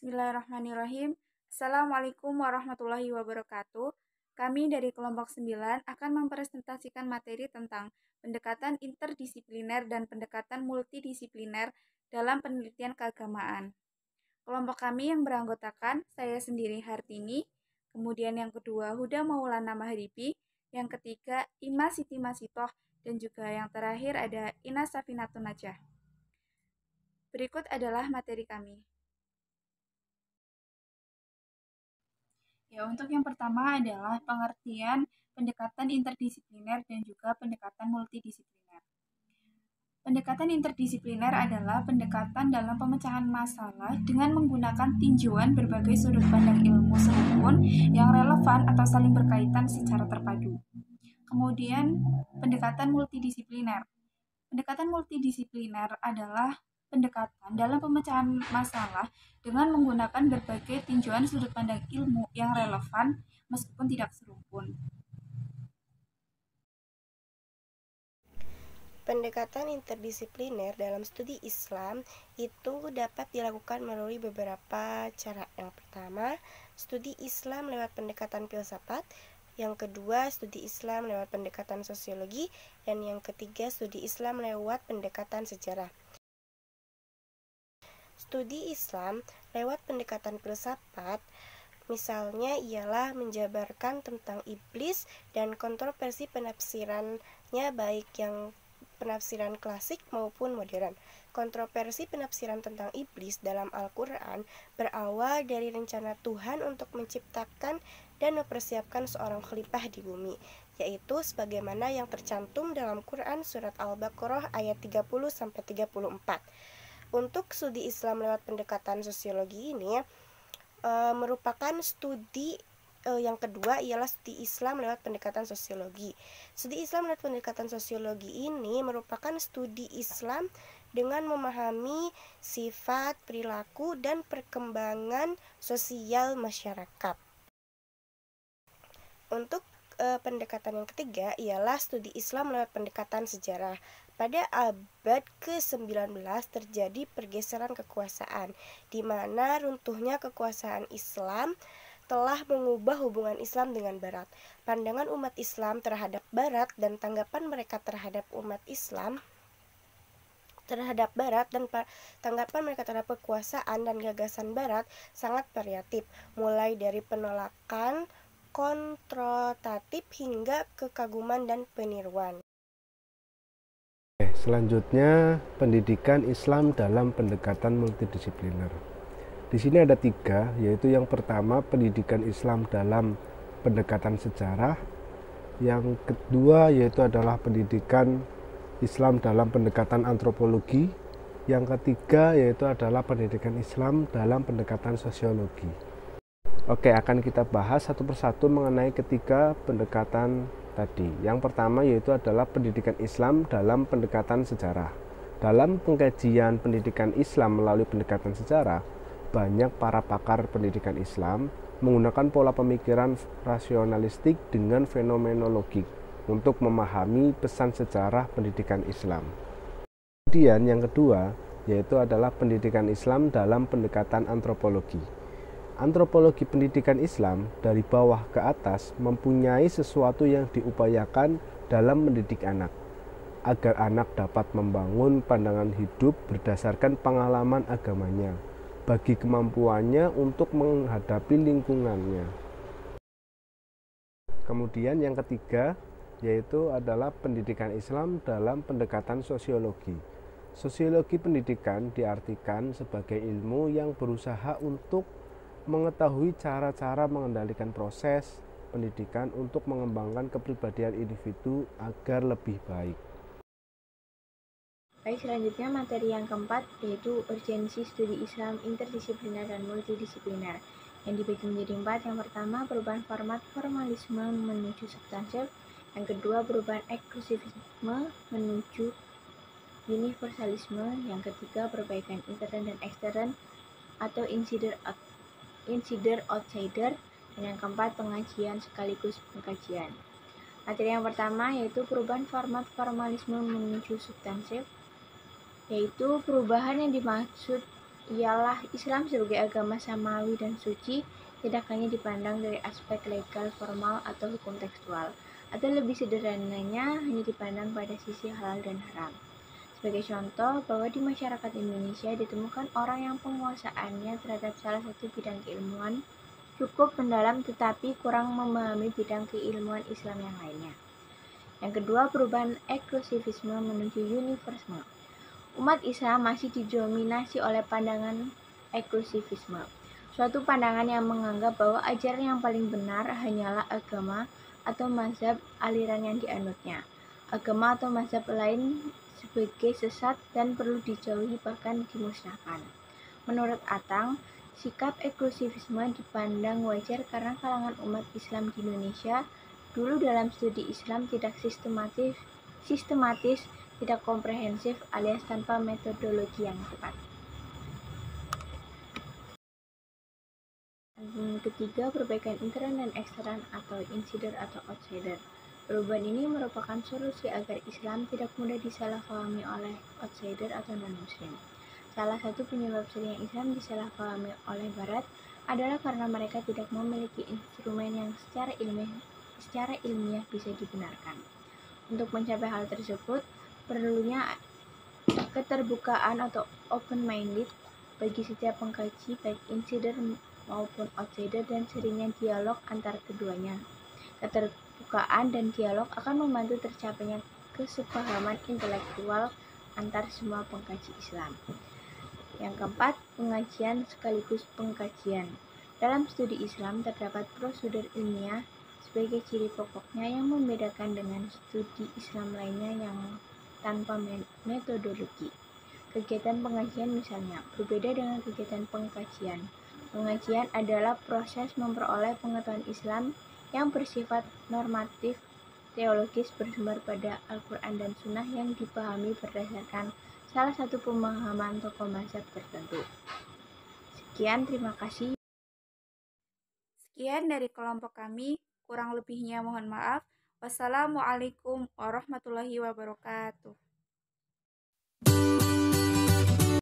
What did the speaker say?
Bismillahirrahmanirrahim. Assalamualaikum warahmatullahi wabarakatuh. Kami dari kelompok 9 akan mempresentasikan materi tentang pendekatan interdisipliner dan pendekatan multidisipliner dalam penelitian keagamaan. Kelompok kami yang beranggotakan saya sendiri Hartini, kemudian yang kedua Huda Maulana Maharibi, yang ketiga Ima Siti Masitoh, dan juga yang terakhir ada Ina Safinatun Najah. Berikut adalah materi kami. Ya, untuk yang pertama adalah pengertian pendekatan interdisipliner dan juga pendekatan multidisipliner. Pendekatan interdisipliner adalah pendekatan dalam pemecahan masalah dengan menggunakan tinjauan berbagai sudut pandang ilmu serupun yang relevan atau saling berkaitan secara terpadu. Kemudian, pendekatan multidisipliner. Pendekatan multidisipliner adalah pendekatan dalam pemecahan masalah dengan menggunakan berbagai tinjauan sudut pandang ilmu yang relevan meskipun tidak serumpun. Pendekatan interdisipliner dalam studi Islam itu dapat dilakukan melalui beberapa cara. Yang pertama, studi Islam lewat pendekatan filsafat. Yang kedua, studi Islam lewat pendekatan sosiologi. Dan yang ketiga, studi Islam lewat pendekatan sejarah. Studi Islam lewat pendekatan filsafat misalnya ialah menjabarkan tentang iblis dan kontroversi penafsirannya, baik yang penafsiran klasik maupun modern. Kontroversi penafsiran tentang iblis dalam Al-Quran berawal dari rencana Tuhan untuk menciptakan dan mempersiapkan seorang khalifah di bumi, yaitu sebagaimana yang tercantum dalam Quran surat Al-Baqarah ayat 30-34. Untuk studi Islam lewat pendekatan sosiologi ini merupakan studi yang kedua ialah studi Islam lewat pendekatan sosiologi. Studi Islam lewat pendekatan sosiologi ini merupakan studi Islam dengan memahami sifat, perilaku, dan perkembangan sosial masyarakat. Untuk pendekatan yang ketiga ialah studi Islam lewat pendekatan sejarah. Pada abad ke-19 terjadi pergeseran kekuasaan, di mana runtuhnya kekuasaan Islam telah mengubah hubungan Islam dengan Barat. Pandangan umat Islam terhadap Barat dan tanggapan mereka terhadap umat Islam terhadap Barat dan tanggapan mereka terhadap kekuasaan dan gagasan Barat sangat variatif, mulai dari penolakan, kontrotatif hingga kekaguman dan peniruan. Selanjutnya, pendidikan Islam dalam pendekatan multidisipliner. Di sini ada 3, yaitu yang pertama pendidikan Islam dalam pendekatan sejarah, yang kedua yaitu adalah pendidikan Islam dalam pendekatan antropologi, yang ketiga yaitu adalah pendidikan Islam dalam pendekatan sosiologi. Oke, akan kita bahas satu persatu mengenai ketiga pendekatan tadi. Yang pertama yaitu adalah pendidikan Islam dalam pendekatan sejarah. Dalam pengkajian pendidikan Islam melalui pendekatan sejarah, banyak para pakar pendidikan Islam menggunakan pola pemikiran rasionalistik dengan fenomenologik untuk memahami pesan sejarah pendidikan Islam. Kemudian yang kedua yaitu adalah pendidikan Islam dalam pendekatan antropologi. Antropologi pendidikan Islam dari bawah ke atas mempunyai sesuatu yang diupayakan dalam mendidik anak, agar anak dapat membangun pandangan hidup berdasarkan pengalaman agamanya, bagi kemampuannya untuk menghadapi lingkungannya. Kemudian yang ketiga yaitu adalah pendidikan Islam dalam pendekatan sosiologi. Sosiologi pendidikan diartikan sebagai ilmu yang berusaha untuk mengetahui cara-cara mengendalikan proses pendidikan untuk mengembangkan kepribadian individu agar lebih baik. Baik, selanjutnya materi yang keempat yaitu urgensi studi Islam interdisipliner dan multidisipliner yang dibagi menjadi 4. Yang pertama, perubahan format formalisme menuju substansial. Yang kedua, perubahan eksklusivisme menuju universalisme. Yang ketiga, perbaikan intern dan ekstern atau insider-outsider. Dan yang keempat, pengajian sekaligus pengkajian. Materi yang pertama yaitu perubahan format formalisme menuju substansial, yaitu perubahan yang dimaksud ialah Islam sebagai agama samawi dan suci, tidak hanya dipandang dari aspek legal, formal, atau hukum tekstual, atau lebih sederhananya hanya dipandang pada sisi halal dan haram. Sebagai contoh, bahwa di masyarakat Indonesia ditemukan orang yang penguasaannya terhadap salah satu bidang keilmuan cukup mendalam tetapi kurang memahami bidang keilmuan Islam yang lainnya. Yang kedua, perubahan eksklusivisme menuju universalisme. Umat Islam masih didominasi oleh pandangan eksklusivisme, suatu pandangan yang menganggap bahwa ajaran yang paling benar hanyalah agama atau mazhab aliran yang dianutnya. Agama atau mazhab lain sebagai sesat dan perlu dijauhi bahkan dimusnahkan. Menurut Atang, sikap eksklusivisme dipandang wajar karena kalangan umat Islam di Indonesia dulu dalam studi Islam tidak sistematis, tidak komprehensif, alias tanpa metodologi yang tepat. Ketiga, perbaikan intern dan ekstern atau insider atau outsider. Perubahan ini merupakan solusi agar Islam tidak mudah disalahpahami oleh outsider atau non-muslim. Salah satu penyebab seringnya Islam disalahpahami oleh Barat adalah karena mereka tidak memiliki instrumen yang secara ilmiah bisa dibenarkan. Untuk mencapai hal tersebut, perlunya keterbukaan atau open-minded bagi setiap pengkaji, baik insider maupun outsider, dan seringnya dialog antar keduanya. Keterbukaan dan dialog akan membantu tercapainya kesepahaman intelektual antar semua pengkaji Islam. Yang keempat, pengajian sekaligus pengkajian. Dalam studi Islam terdapat prosedur ilmiah sebagai ciri pokoknya yang membedakan dengan studi Islam lainnya yang tanpa metodologi. Kegiatan pengajian misalnya berbeda dengan kegiatan pengkajian. Pengajian adalah proses memperoleh pengetahuan Islam yang bersifat normatif, teologis, bersumber pada Al-Quran dan Sunnah yang dipahami berdasarkan salah satu pemahaman tokoh mazhab tertentu. Sekian, terima kasih. Sekian dari kelompok kami, kurang lebihnya mohon maaf. Wassalamualaikum warahmatullahi wabarakatuh.